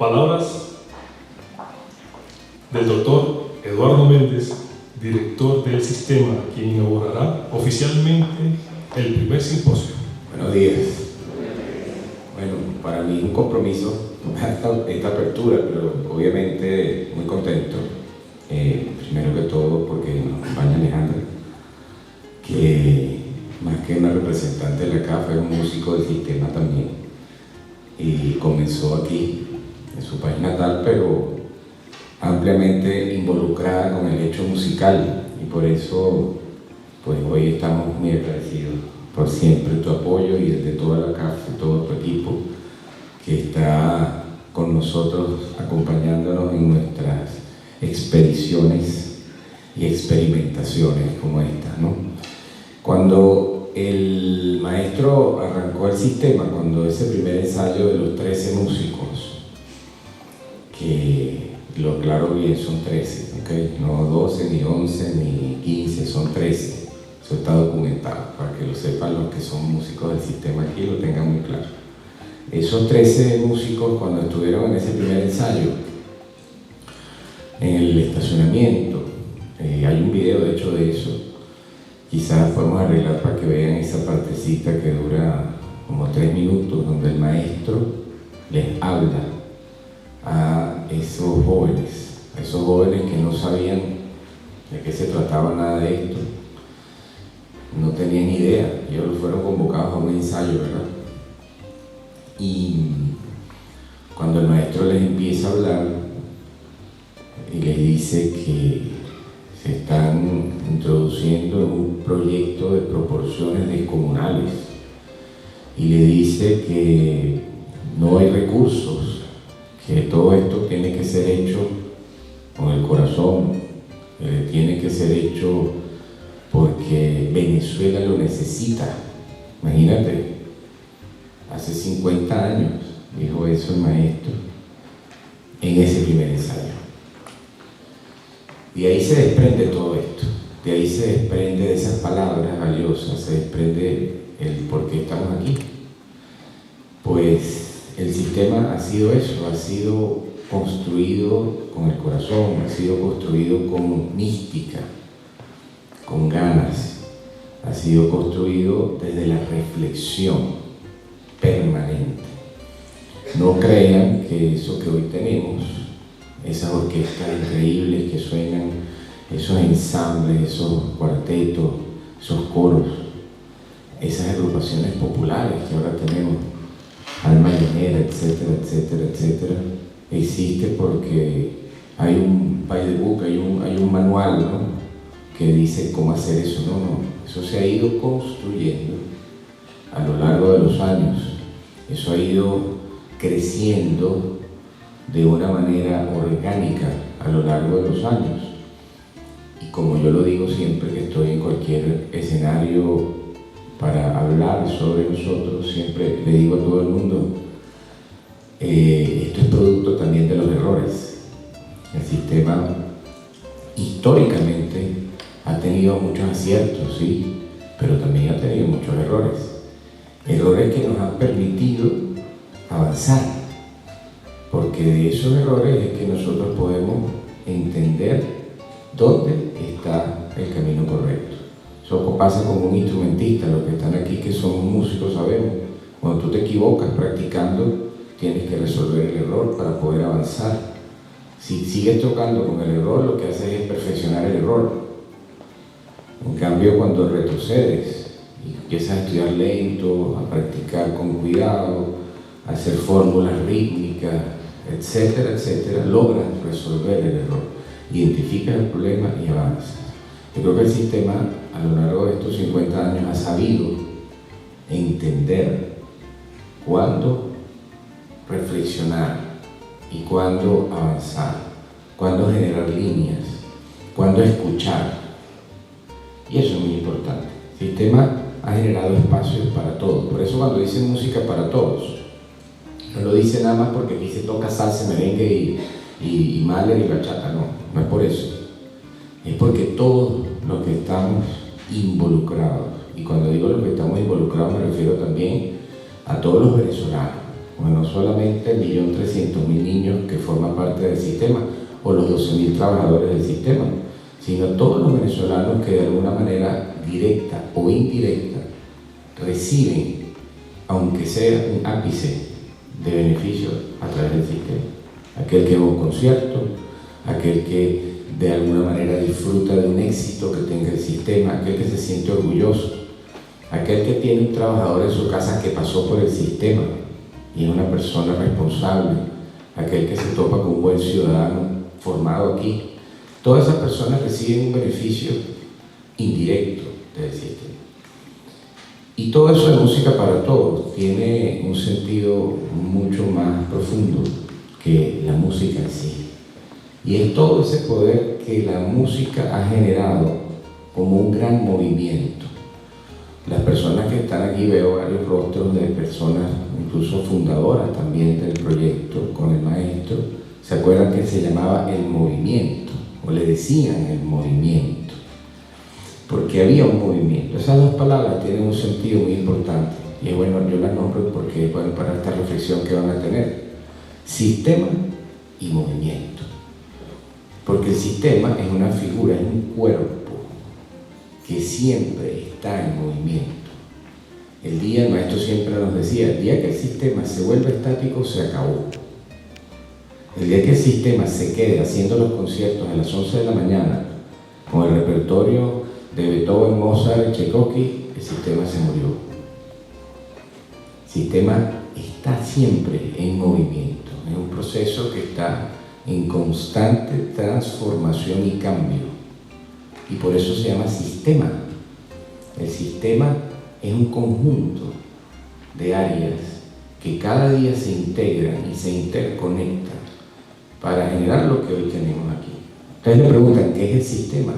Palabras del doctor Eduardo Méndez, director del sistema, quien inaugurará oficialmente el primer simposio. Buenos días. Bueno, para mí es un compromiso esta apertura, pero obviamente muy contento. Primero que todo porque nos acompaña Alejandra, que más que una representante de la CAF es un músico del sistema también, y comenzó aquí en su país natal, pero ampliamente involucrada con el hecho musical, y por eso pues hoy estamos muy agradecidos por siempre tu apoyo y desde toda la CAF, y todo tu equipo que está con nosotros acompañándonos en nuestras expediciones y experimentaciones como esta, ¿no? Cuando el maestro arrancó el sistema, cuando ese primer ensayo de los 13 músicos, que lo aclaro bien, son 13, ¿okay? No 12, ni 11, ni 15, son 13. Eso está documentado, para que lo sepan los que son músicos del sistema aquí, lo tengan muy claro. Esos 13 músicos, cuando estuvieron en ese primer ensayo, en el estacionamiento, hay un video de hecho de eso, quizás podemos arreglar para que vean esa partecita que dura como 3 minutos, donde el maestro les habla a esos jóvenes que no sabían de qué se trataba nada de esto, no tenían idea. Ellos fueron convocados a un ensayo, ¿verdad? Y cuando el maestro les empieza a hablar y les dice que se están introduciendo en un proyecto de proporciones descomunales, y le dice que no hay recursos, que todo esto tiene que ser hecho con el corazón, tiene que ser hecho porque Venezuela lo necesita. Imagínate, hace 50 años dijo eso el maestro en ese primer ensayo. Y ahí se desprende todo esto, de ahí se desprende de esas palabras valiosas, se desprende el por qué estamos aquí. Pues el sistema ha sido eso, ha sido construido con el corazón, ha sido construido con mística, con ganas, ha sido construido desde la reflexión permanente. No crean que eso que hoy tenemos, esas orquestas increíbles que suenan, esos ensambles, esos cuartetos, esos coros, esas agrupaciones populares que ahora tenemos, Alma Llanera, etcétera, etcétera, etcétera, existe porque hay un by the book, hay un manual, ¿no?, que dice cómo hacer eso. No, eso se ha ido construyendo a lo largo de los años, eso ha ido creciendo de una manera orgánica a lo largo de los años. Y como yo lo digo siempre que estoy en cualquier escenario para hablar sobre nosotros, siempre le digo a todo el mundo, esto es producto también de los errores. El sistema históricamente ha tenido muchos aciertos, sí, pero también ha tenido muchos errores. Errores que nos han permitido avanzar, porque de esos errores es que nosotros podemos entender dónde está el camino correcto. Eso pasa como un instrumentista, los que están aquí que somos músicos sabemos, cuando tú te equivocas practicando, tienes que resolver el error para poder avanzar. Si sigues tocando con el error, lo que haces es perfeccionar el error. En cambio, cuando retrocedes y empiezas a estudiar lento, a practicar con cuidado, a hacer fórmulas rítmicas, etcétera, etcétera, logras resolver el error, identificas el problema y avanzas. Yo creo que el sistema a lo largo de estos 50 años ha sabido entender cuándo reflexionar y cuándo avanzar, cuándo generar líneas, cuándo escuchar. Y eso es muy importante. El sistema ha generado espacios para todos. Por eso cuando dice música para todos, no lo dice nada más porque aquí se toca salsa, merengue y Mahler y bachata. No es por eso. Es porque todos los que estamos involucrados, y cuando digo los que estamos involucrados me refiero también a todos los venezolanos, Bueno, no solamente el 1.300.000 niños que forman parte del sistema o los 12.000 trabajadores del sistema, sino todos los venezolanos que de alguna manera directa o indirecta reciben, aunque sea un ápice de beneficios a través del sistema. Aquel que va a un concierto, aquel que de alguna manera disfruta de un éxito que tenga el sistema, aquel que se siente orgulloso, aquel que tiene un trabajador en su casa que pasó por el sistema y es una persona responsable, aquel que se topa con un buen ciudadano formado aquí. Todas esas personas reciben un beneficio indirecto del sistema. Y todo eso de música para todos tiene un sentido mucho más profundo que la música en sí. Y es todo ese poder que la música ha generado como un gran movimiento. Las personas que están aquí, veo varios rostros de personas, incluso fundadoras también del proyecto con el maestro, se acuerdan que se llamaba el movimiento, o le decían el movimiento, porque había un movimiento. Esas dos palabras tienen un sentido muy importante, y es bueno, yo las nombro porque es bueno para esta reflexión que van a tener. Sistema y movimiento. Porque el sistema es una figura, es un cuerpo que siempre está en movimiento. El maestro siempre nos decía, el día que el sistema se vuelve estático, se acabó. El día que el sistema se quede haciendo los conciertos a las 11 de la mañana con el repertorio de Beethoven, Mozart, Tchaikovsky, el sistema se murió. El sistema está siempre en movimiento, es un proceso que está en constante transformación y cambio. Y por eso se llama sistema. El sistema es un conjunto de áreas que cada día se integran y se interconectan para generar lo que hoy tenemos aquí. Ustedes le preguntan, ¿qué es el sistema?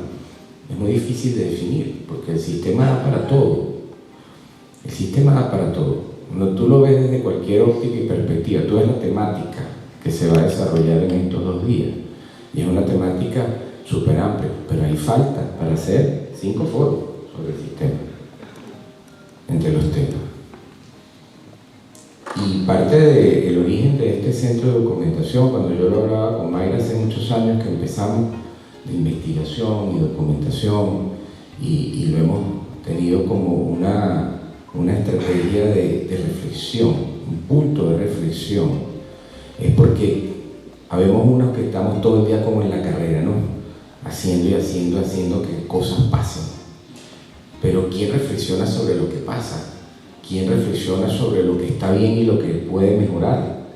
Es muy difícil de definir, porque el sistema da para todo. El sistema da para todo. Cuando tú lo ves desde cualquier óptica y perspectiva, tú ves la temática que se va a desarrollar en estos 2 días. Y es una temática súper amplia, pero hay falta para hacer 5 foros sobre el sistema, entre los temas. Y parte del origen de este centro de documentación, cuando yo lo hablaba con Mayra hace muchos años que empezamos de investigación y documentación, y lo hemos tenido como una estrategia de reflexión, un punto de reflexión, es porque habemos unos que estamos todo el día como en la carrera, ¿no? Haciendo y haciendo que cosas pasen. Pero ¿quién reflexiona sobre lo que pasa? ¿Quién reflexiona sobre lo que está bien y lo que puede mejorar?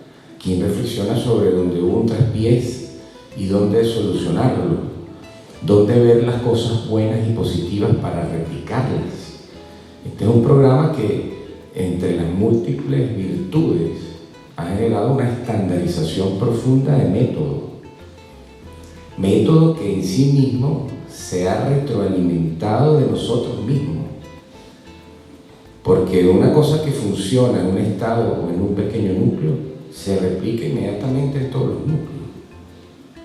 ¿Quién reflexiona sobre dónde hubo un traspiés y dónde solucionarlo? ¿Dónde ver las cosas buenas y positivas para replicarlas? Este es un programa que, entre las múltiples virtudes, ha generado una estandarización profunda de método. Método que en sí mismo se ha retroalimentado de nosotros mismos. Porque una cosa que funciona en un estado o en un pequeño núcleo se replica inmediatamente en todos los núcleos.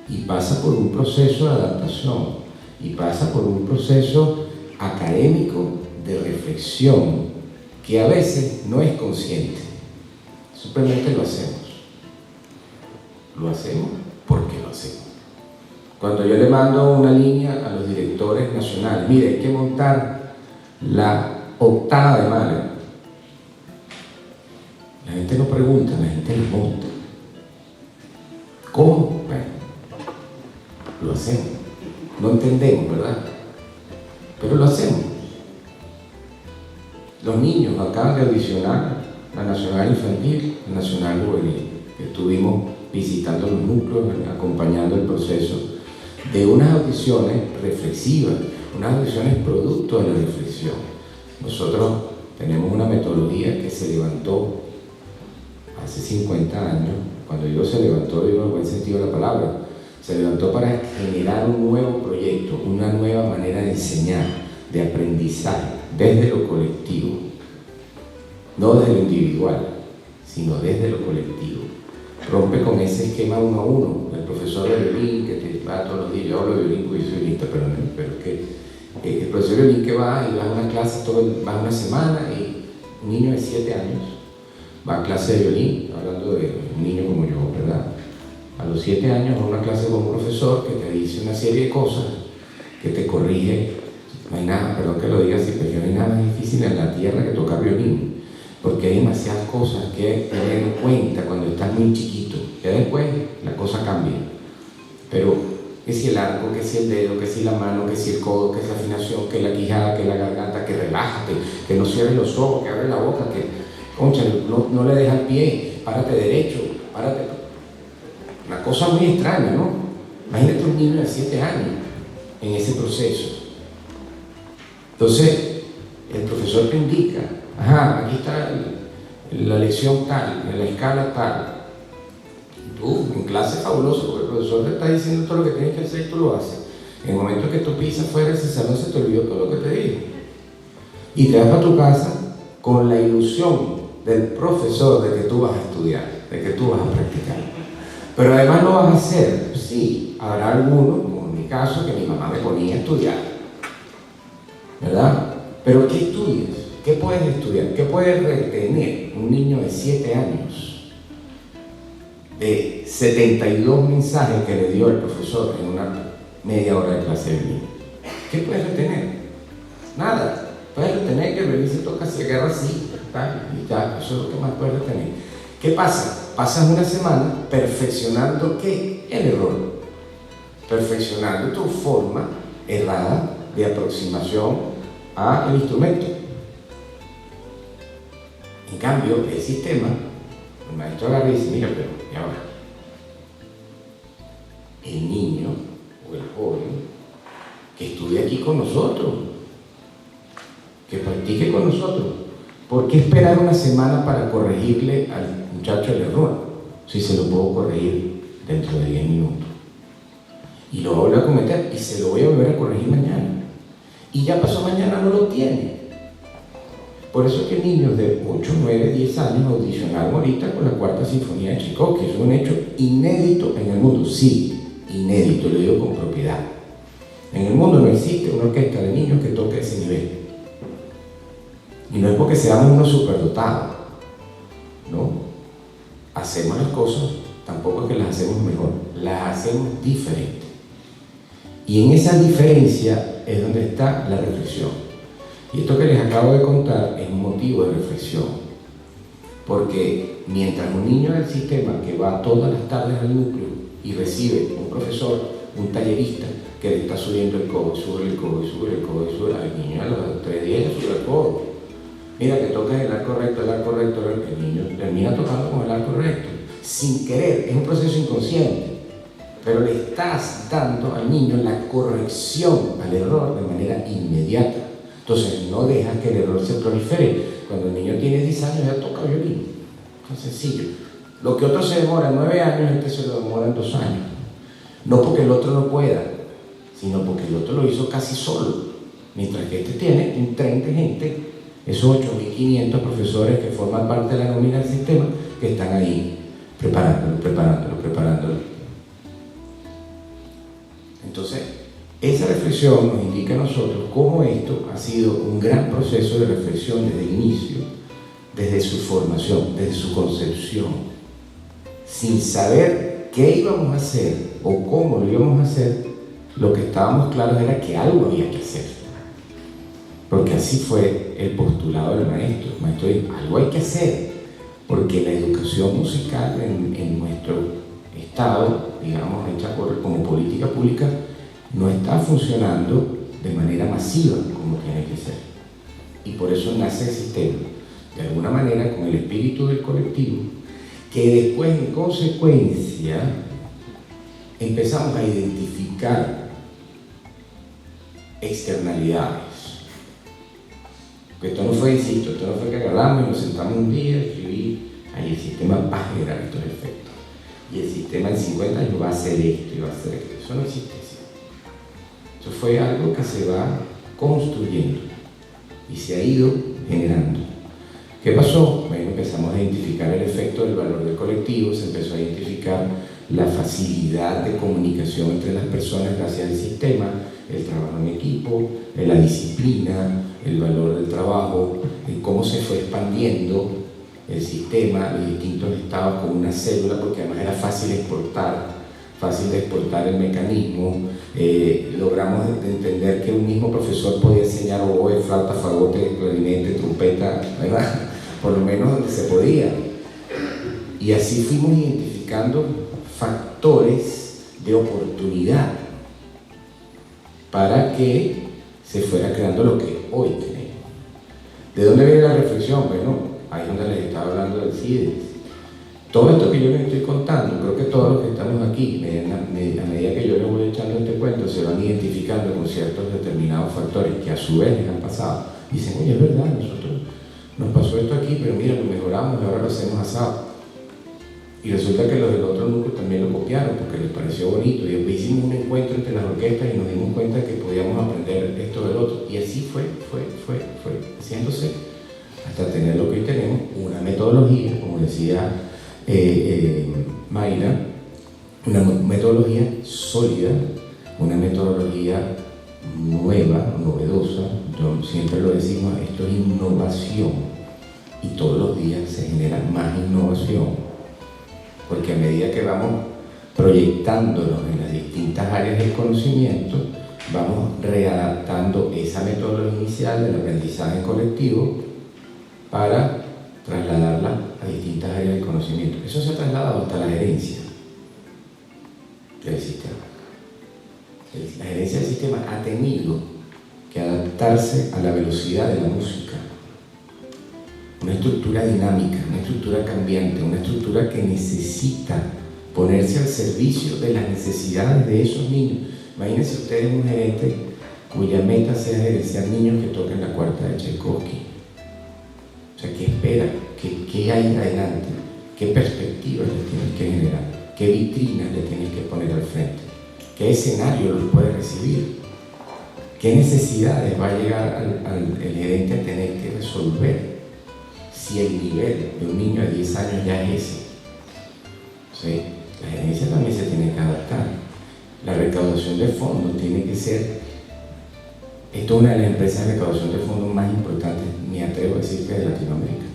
Y pasa por un proceso de adaptación, y pasa por un proceso académico de reflexión que a veces no es consciente. Simplemente lo hacemos. Lo hacemos porque lo hacemos. Cuando yo le mando una línea a los directores nacionales, mire, hay que montar la octava de Mahler. La gente no pregunta, la gente lo monta. ¿Cómo? Bueno, lo hacemos. No entendemos, ¿verdad? Pero lo hacemos. Los niños acaban de audicionar la Nacional Infantil, la Nacional Juvenil, que estuvimos visitando los núcleos, acompañando el proceso de unas audiciones reflexivas, unas audiciones producto de la reflexión. Nosotros tenemos una metodología que se levantó hace 50 años. Cuando digo se levantó, digo en el buen sentido de la palabra. Se levantó para generar un nuevo proyecto, una nueva manera de enseñar, de aprendizaje, desde lo colectivo. No desde lo individual, sino desde lo colectivo. Rompe con ese esquema 1 a 1. El profesor de violín que te va todos los días, yo hablo de violín porque soy violinista, pero es que el profesor de violín que va y va a una clase, va una semana, y un niño de 7 años va a clase de violín, hablando de un niño como yo, ¿verdad? A los 7 años va a una clase con un profesor que te dice una serie de cosas, que te corrige. No hay nada, perdón que lo diga así, pero no hay nada más difícil en la tierra que tocar violín, porque hay demasiadas cosas que tener en cuenta cuando estás muy chiquito. Ya después la cosa cambia, pero que si el arco, que si el dedo, que si la mano, que si el codo, que si la afinación, que la quijada, que la garganta, que relájate, que no cierres los ojos, que abre la boca, que, concha, no le dejas el pie, párate derecho, párate. Una cosa muy extraña, ¿no? Imagínate un niño de 7 años en ese proceso. Entonces, el profesor te indica, ajá, aquí está la lección tal, en la escala tal. Tú, en clase fabuloso, porque el profesor te está diciendo todo lo que tienes que hacer y tú lo haces. En el momento que tú pisas fuera de ese salón se te olvidó todo lo que te dijo. Y te vas para tu casa con la ilusión del profesor de que tú vas a estudiar, de que tú vas a practicar. Pero además lo vas a hacer. Sí, habrá alguno, como en mi caso, que mi mamá me ponía a estudiar, ¿verdad? Pero ¿qué estudias? ¿Qué puedes estudiar? ¿Qué puede retener un niño de 7 años? De 72 mensajes que le dio el profesor en una media hora de clase de violín. ¿Qué puedes retener? Nada. Puedes retener que el violín se toca, se agarra así, ¿tá? Y ya, eso es lo que más puedes retener. ¿Qué pasa? Pasas una semana perfeccionando ¿qué? El error. Perfeccionando tu forma errada de aproximación al instrumento. En cambio, el sistema, el maestro agarra y dice, mira, pero ya va. El niño o el joven que estudie aquí con nosotros, que practique con nosotros. ¿Por qué esperar una semana para corregirle al muchacho el error? Si se lo puedo corregir dentro de 10 minutos. Y lo voy a cometer y se lo voy a volver a corregir mañana. Y ya pasó mañana, no lo tiene. Por eso es que niños de 8, 9, 10 años audicionaron ahorita con la Cuarta Sinfonía de Tchaikovsky. Es un hecho inédito en el mundo. Sí, inédito, lo digo con propiedad. En el mundo no existe una orquesta de niños que toque ese nivel. Y no es porque seamos unos superdotados, ¿no? Hacemos las cosas, tampoco es que las hacemos mejor, las hacemos diferentes. Y en esa diferencia es donde está la reflexión. Y esto que les acabo de contar es un motivo de reflexión, porque mientras un niño del sistema que va todas las tardes al núcleo y recibe un profesor, un tallerista, que le está subiendo el codo, sube el codo, sube el codo, sube al niño a los 3 días le sube el codo. Mira que tocas el arco recto, el niño termina tocando con el arco recto, sin querer, es un proceso inconsciente, pero le estás dando al niño la corrección al error de manera inmediata. Entonces no dejas que el error se prolifere. Cuando el niño tiene 10 años ya toca violín, es sencillo. Lo que otro se demora 9 años, este se lo demora en 2 años. No porque el otro no pueda, sino porque el otro lo hizo casi solo, mientras que este tiene un tren de gente, esos 8.500 profesores que forman parte de la nómina del sistema, que están ahí preparándolo. Entonces, esa reflexión nos indica a nosotros cómo esto ha sido un gran proceso de reflexión desde el inicio, desde su formación, desde su concepción, sin saber qué íbamos a hacer o cómo lo íbamos a hacer. Lo que estábamos claros era que algo había que hacer, porque así fue el postulado del maestro. El maestro dijo, algo hay que hacer, porque la educación musical en nuestro estado, digamos, hecha como política pública, no está funcionando de manera masiva como tiene que ser. Y por eso nace el sistema, de alguna manera con el espíritu del colectivo, que después en consecuencia empezamos a identificar externalidades. Porque esto no fue, insisto, esto no fue que agarramos y nos sentamos un día, escribí, ahí el sistema va a generar estos efectos. Y el sistema en 50 años va a hacer esto y va a hacer esto. Eso no existe así. Eso fue algo que se va construyendo y se ha ido generando. ¿Qué pasó? Bueno, empezamos a identificar el efecto del valor del colectivo, se empezó a identificar la facilidad de comunicación entre las personas gracias al sistema, el trabajo en equipo, la disciplina, el valor del trabajo, cómo se fue expandiendo el sistema, los distintos estados con una célula, porque además era fácil de exportar el mecanismo. Logramos entender que un mismo profesor podía enseñar oboe, flauta, fagote, clarinete, trompeta, ¿verdad? Por lo menos donde se podía. Y así fuimos identificando factores de oportunidad para que se fuera creando lo que hoy tenemos. ¿De dónde viene la reflexión? Bueno, ahí es donde les estaba hablando del CIDES. Todo esto que yo les estoy contando, creo que todos los que estamos aquí, a medida que yo les voy echando este cuento, se van identificando con ciertos determinados factores que a su vez les han pasado. Dicen, oye, es verdad, nosotros nos pasó esto aquí, pero mira, lo mejoramos y ahora lo hacemos asado. Y resulta que los del otro núcleo también lo copiaron porque les pareció bonito. Y después hicimos un encuentro entre las orquestas y nos dimos cuenta que podíamos aprender esto del otro. Y así fue haciéndose hasta tener lo que hoy tenemos, una metodología, como decía Mayra, una metodología sólida, una metodología nueva, novedosa. Yo siempre lo decimos, esto es innovación y todos los días se genera más innovación, porque a medida que vamos proyectándonos en las distintas áreas del conocimiento, vamos readaptando esa metodología inicial del aprendizaje colectivo para trasladarla a distintas áreas del conocimiento. Eso se ha trasladado hasta la gerencia del sistema. La gerencia del sistema ha tenido que adaptarse a la velocidad de la música. Una estructura dinámica, una estructura cambiante, una estructura que necesita ponerse al servicio de las necesidades de esos niños. Imagínense ustedes un gerente cuya meta sea gerenciar niños que toquen la cuarta de Tchaikovsky. O sea, ¿qué espera? ¿Qué hay adelante? ¿Qué perspectivas le tienes que generar? ¿Qué vitrinas le tienes que poner al frente? ¿Qué escenario los puede recibir? ¿Qué necesidades va a llegar el gerente a tener que resolver si el nivel de un niño de 10 años ya es ese? ¿Sí? La gerencia también se tiene que adaptar. La recaudación de fondos tiene que ser, esto es una de las empresas de recaudación de fondos más importantes, me atrevo a decir que de Latinoamérica.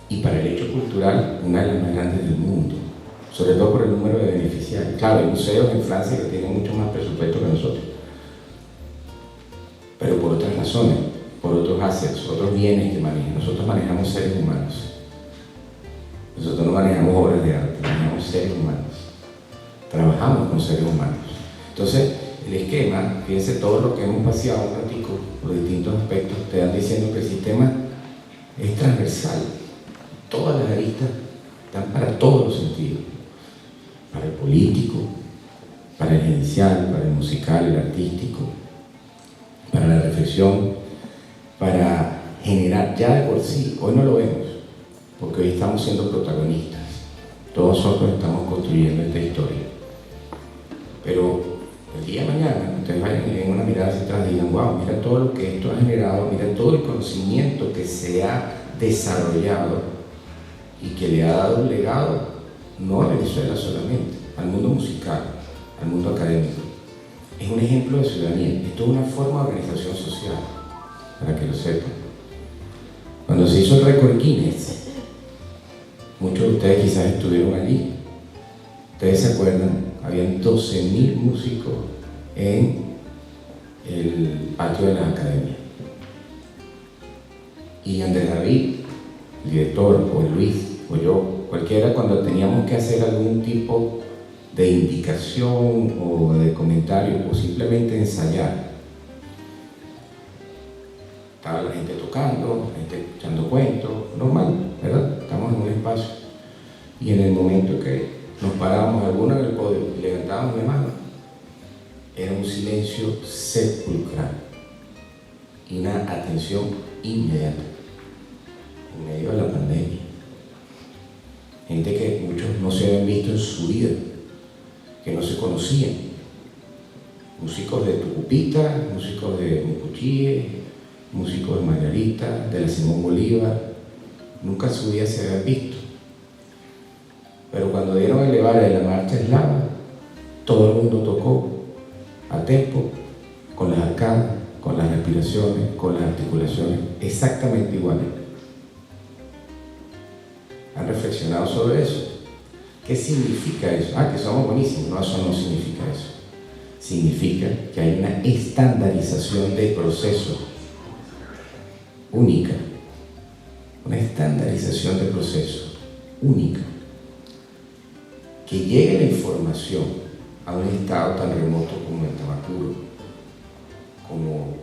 Y para el hecho cultural, una de las más grandes del mundo, sobre todo por el número de beneficiarios. Claro, hay museos en Francia que tienen mucho más presupuesto que nosotros, pero por otras razones, por otros assets, otros bienes que manejan. Nosotros manejamos seres humanos. Nosotros no manejamos obras de arte, manejamos seres humanos. Trabajamos con seres humanos. Entonces, el esquema, fíjense todo lo que hemos paseado un ratico por distintos aspectos, te dan diciendo que el sistema es transversal. Todas las aristas están para todos los sentidos. Para el político, para el gerencial, para el musical, el artístico, para la reflexión, para generar ya de por sí. Hoy no lo vemos, porque hoy estamos siendo protagonistas. Todos nosotros estamos construyendo esta historia. Pero el día de mañana, ustedes vayan y den una mirada hacia atrás y digan, wow, mira todo lo que esto ha generado, mira todo el conocimiento que se ha desarrollado y que le ha dado un legado, no a Venezuela solamente, al mundo musical, al mundo académico. Es un ejemplo de ciudadanía. Esto es una forma de organización social, para que lo sepan. Cuando se hizo el récord Guinness, muchos de ustedes quizás estuvieron allí. Ustedes se acuerdan, habían 12.000 músicos en el patio de la academia. Y Andrés David, el director, o Luis, o yo, cualquiera, cuando teníamos que hacer algún tipo de indicación o de comentario, o simplemente ensayar, estaba la gente tocando, la gente echando cuentos, normal, ¿verdad? Estamos en un espacio. Y en el momento que nos parábamos algunos en el podio y levantábamos la mano, era un silencio sepulcral y una atención inmediata en medio de la pandemia. Gente que muchos no se habían visto en su vida, que no se conocían. Músicos de Tucupita, músicos de Mucuchíe, músicos de Margarita, de la Simón Bolívar, nunca en su vida se habían visto. Pero cuando dieron el elevar de la marcha eslava, todo el mundo tocó a tempo, con las arcadas, con las respiraciones, con las articulaciones, exactamente iguales. ¿Han reflexionado sobre eso? ¿Qué significa eso? Ah, que somos buenísimos. No, eso no significa eso. Significa que hay una estandarización de proceso única. Una estandarización de proceso única. Que llegue la información a un estado tan remoto como el Tamacuro, como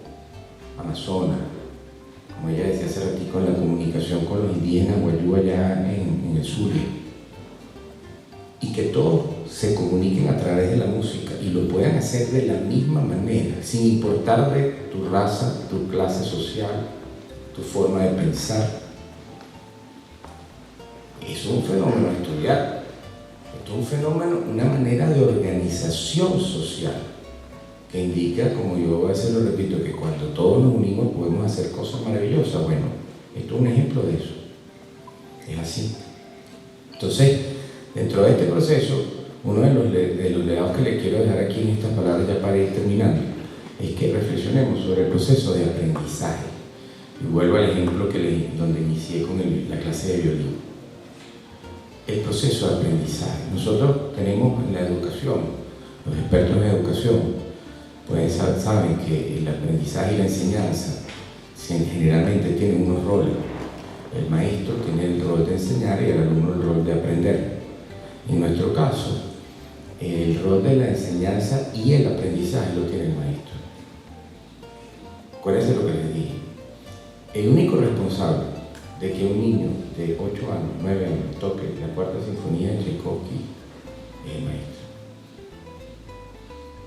Amazonas, como ella decía hace ratito, en la comunicación con los indígenas guayú allá en el sur, y que todos se comuniquen a través de la música y lo puedan hacer de la misma manera, sin importar de tu raza, tu clase social, tu forma de pensar. Eso es un fenómeno a estudiar. Esto es un fenómeno, una manera de organización social que indica, como yo a veces lo repito, que cuando todos nos unimos podemos hacer cosas maravillosas. Bueno, esto es un ejemplo de eso. Es así. Entonces, dentro de este proceso, uno de los legados que le quiero dejar aquí en estas palabras, ya para ir terminando, es que reflexionemos sobre el proceso de aprendizaje. Y vuelvo al ejemplo donde inicié con la clase de violín. El proceso de aprendizaje. Nosotros tenemos en la educación, los expertos en educación, pues saben que el aprendizaje y la enseñanza generalmente tienen unos roles. El maestro tiene el rol de enseñar y el alumno el rol de aprender. En nuestro caso, el rol de la enseñanza y el aprendizaje lo tiene el maestro. Acuérdense lo que les dije. El único responsable de que un niño de 8 años, 9 años, toque la cuarta sinfonía de Tchaikovsky es el maestro.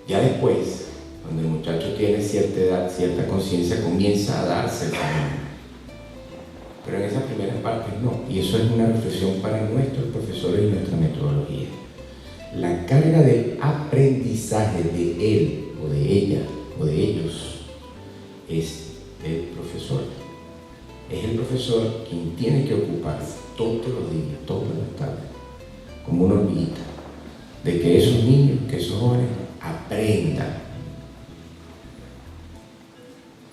Ya después, cuando el muchacho tiene cierta edad, cierta conciencia, comienza a darse el camino. Pero en esas primeras partes no, y eso es una reflexión para nuestros profesores y nuestra metodología. La carga del aprendizaje de él o de ella o de ellos es del profesor. Es el profesor quien tiene que ocuparse todos los días, todas las tardes, como una hormiguita, de que esos niños, que esos jóvenes aprendan.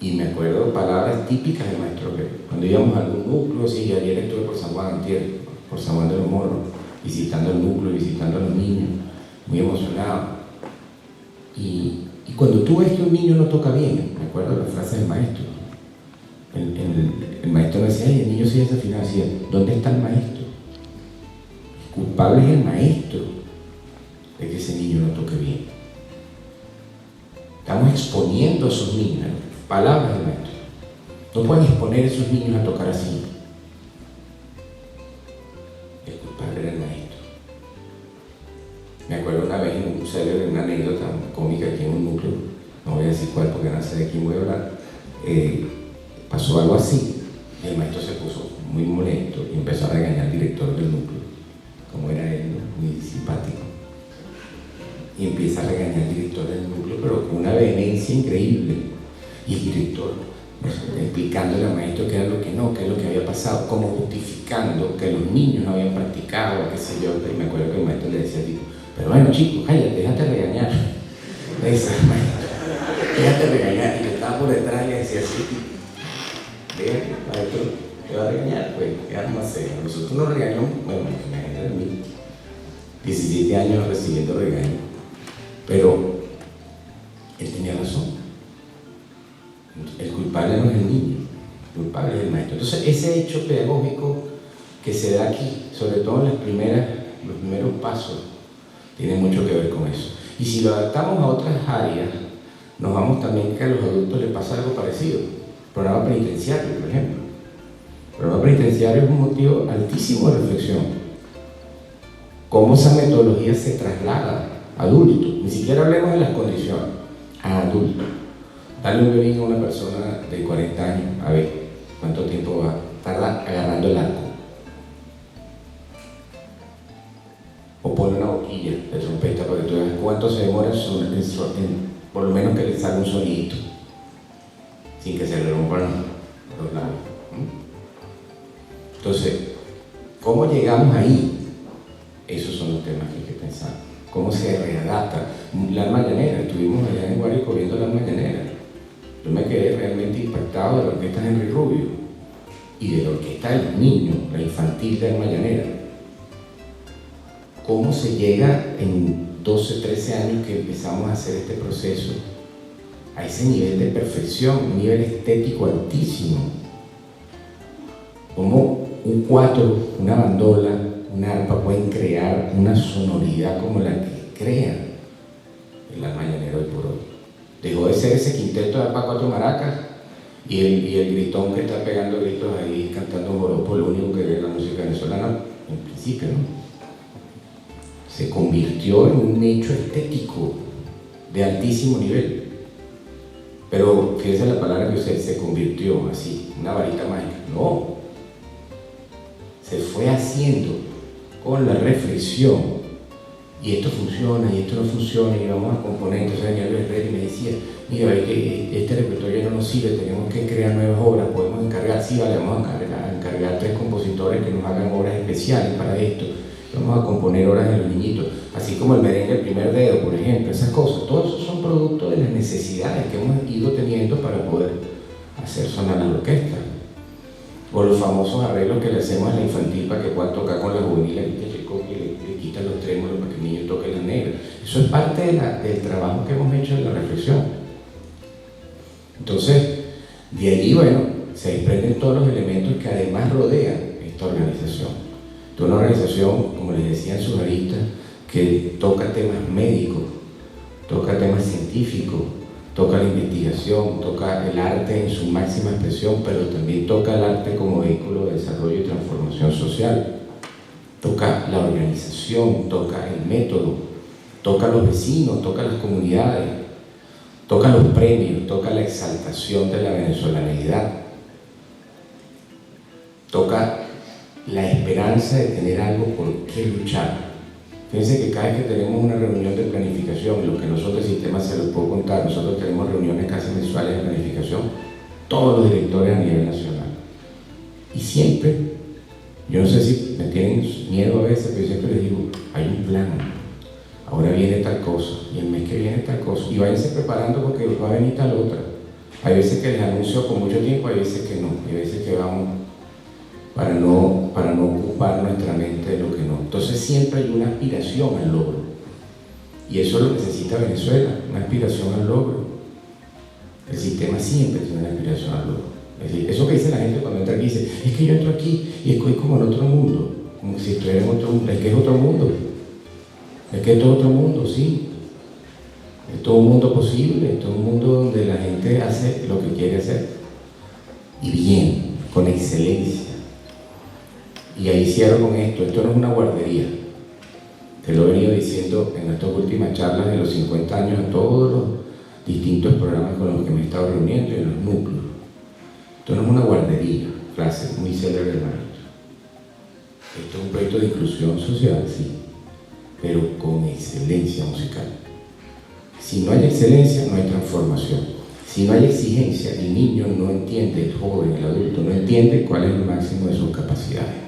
Y me acuerdo de palabras típicas del maestro Leo. Cuando íbamos a algún núcleo, sí, ayer estuve por San Juan, por San Juan de los Morros, visitando el núcleo, visitando a los niños, muy emocionado. Y cuando tú ves que un niño no toca bien, me acuerdo de la frase del maestro. El maestro decía, ay, el niño sigue desafinado, decía, ¿dónde está el maestro? El culpable es el maestro de que ese niño no toque bien. Estamos exponiendo a esos niños, palabras del maestro. No pueden exponer a esos niños a tocar así. El culpable era el maestro. Me acuerdo una vez en un célebre, una anécdota cómica aquí en un núcleo, no voy a decir cuál porque no sé de quién voy a hablar, pasó algo así, y el maestro se puso muy molesto y empezó a regañar al director del núcleo, como era él, ¿no? Muy simpático. Y empieza a regañar al director del núcleo, pero con una vehemencia increíble. Y el director, explicándole al maestro qué era lo que no, qué es lo que había pasado, como justificando que los niños no habían practicado, qué sé yo. Y me acuerdo que el maestro le decía al tipo, pero bueno, chico, cállate, déjate regañar. Le dice al maestro, déjate regañar. Y yo estaba por detrás y le decía así, déjate, maestro, te va a regañar, pues, ¿qué vamos a hacer? Nosotros nos regañamos, bueno, imagínate de mí, 17 años recibiendo regaños. Pero él tenía razón. El culpable no es el niño, el culpable es el maestro. Entonces, ese hecho pedagógico que se da aquí, sobre todo en los primeros pasos, tiene mucho que ver con eso. Y si lo adaptamos a otras áreas, nos vamos también que a los adultos les pasa algo parecido. Programa penitenciario, por ejemplo. El programa penitenciario es un motivo altísimo de reflexión. Cómo esa metodología se traslada a adultos, ni siquiera hablemos de las condiciones, a adultos. Darle un violín a una persona de 40 años, a ver cuánto tiempo va a tardar agarrando el arco. O pone una boquilla de trompeta para que tú veas cuánto se demora por lo menos que le salga un sonidito, sin que se le rompan los labios. Entonces, ¿cómo llegamos ahí? Esos son los temas que hay que pensar. ¿Cómo se readapta? La mañanera, estuvimos allá en Guárico viendo la mañanera. Yo me quedé realmente impactado de la orquesta Henry Rubio. y de la orquesta de los niños, la infantil de Alma Llanera. ¿Cómo se llega en 12, 13 años que empezamos a hacer este proceso a ese nivel de perfección, un nivel estético altísimo? ¿Cómo un cuatro, una bandola, una arpa pueden crear una sonoridad como la que crea el Alma Llanera hoy por hoy? Dejó de ser ese quinteto de arpa, cuatro maracas y el gritón que está pegando gritos ahí cantando joropo, lo único que ve la música venezolana en principio, ¿no? Se convirtió en un hecho estético de altísimo nivel. Pero fíjense la palabra que usted se convirtió así, una varita mágica. No, se fue haciendo con la reflexión, y esto funciona y esto no funciona, y vamos a componer. Entonces Daniel Herrera me decía, mira, que este repertorio ya no nos sirve, tenemos que crear nuevas obras, podemos encargar, sí, vale, vamos a encargar 3 compositores que nos hagan obras especiales para esto, vamos a componer obras de los niñitos, así como el merengue El Primer Dedo, por ejemplo, esas cosas, todo eso son producto de las necesidades que hemos ido teniendo para poder hacer sonar la orquesta. O los famosos arreglos que le hacemos a la infantil para que puedan tocar con la juvenil, le quita los trémolos para que el niño toque la negra. Eso es parte del trabajo que hemos hecho en la reflexión. Entonces, de allí, bueno, se desprenden todos los elementos que además rodean esta organización. Toda una organización, como les decían sus aristas, que toca temas médicos, toca temas científicos, toca la investigación, toca el arte en su máxima expresión, pero también toca el arte como vehículo de desarrollo y transformación social. Toca la organización, toca el método, toca a los vecinos, toca a las comunidades, toca los premios, toca la exaltación de la venezolaneidad, toca la esperanza de tener algo por qué luchar. Fíjense que cada vez que tenemos una reunión de planificación, lo que nosotros el sistema se los puedo contar, nosotros tenemos reuniones casi mensuales de planificación, todos los directores a nivel nacional. Y siempre, yo no sé si me tienen miedo a veces, pero yo siempre les digo, hay un plan, ahora viene tal cosa, y el mes que viene tal cosa, y váyanse preparando porque va a venir tal otra. Hay veces que les anuncio con mucho tiempo, hay veces que no, hay veces que vamos para no ocupar nuestra mente de lo que no. Entonces siempre hay una aspiración al logro, y eso lo necesita Venezuela, una aspiración al logro. El sistema siempre tiene una aspiración al logro. Es decir, eso que dice la gente cuando entra aquí, dice, es que yo entro aquí y estoy como en otro mundo, como si estuviera en otro mundo. Es que es otro mundo, es que esto es otro mundo, sí. Es todo un mundo posible, es todo un mundo donde la gente hace lo que quiere hacer, y bien, con excelencia. Y ahí cierro con esto no es una guardería. Te lo he venido diciendo en estas últimas charlas de los 50 años a todos los distintos programas con los que me he estado reuniendo y en los núcleos. Esto no es una guardería, frase muy célebre del maestro. Esto es un proyecto de inclusión social, sí, pero con excelencia musical. Si no hay excelencia, no hay transformación. Si no hay exigencia, el niño no entiende, el joven, el adulto, no entiende cuál es el máximo de sus capacidades.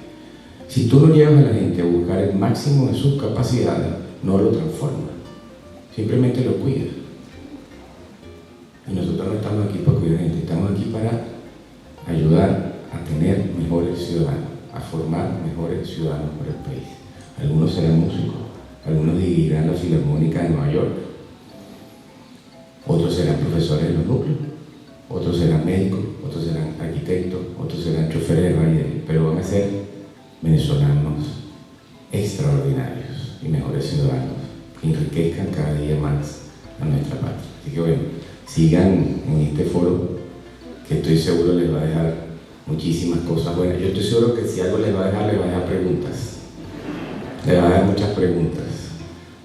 Si tú no llevas a la gente a buscar el máximo de sus capacidades, no lo transformas, simplemente lo cuidas. Y nosotros no estamos aquí para cuidar gente, estamos aquí para ayudar a tener mejores ciudadanos, a formar mejores ciudadanos para el país. Algunos serán músicos, algunos dirigirán la Filarmónica de Nueva York, otros serán profesores de los núcleos, otros serán médicos, otros serán arquitectos, otros serán choferes de baile, pero van a ser venezolanos extraordinarios y mejores ciudadanos que enriquezcan cada día más a nuestra patria. Así que bueno, sigan en este foro que estoy seguro les va a dejar muchísimas cosas buenas. Yo estoy seguro que si algo les va a dejar preguntas, les va a dejar muchas preguntas,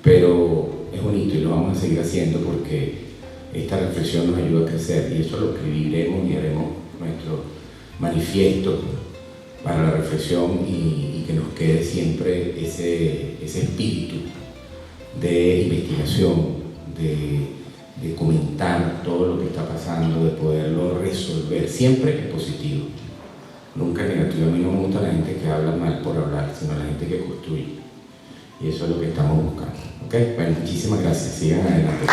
pero es bonito y lo vamos a seguir haciendo porque esta reflexión nos ayuda a crecer, y eso lo escribiremos y haremos nuestro manifiesto para la reflexión, y que nos quede siempre ese espíritu de investigación, de comentar todo lo que está pasando, de poderlo resolver. Siempre es positivo, nunca negativo. A mí no me gusta la gente que habla mal por hablar, sino la gente que construye, y eso es lo que estamos buscando. ¿Ok? Bueno, muchísimas gracias, sigan adelante.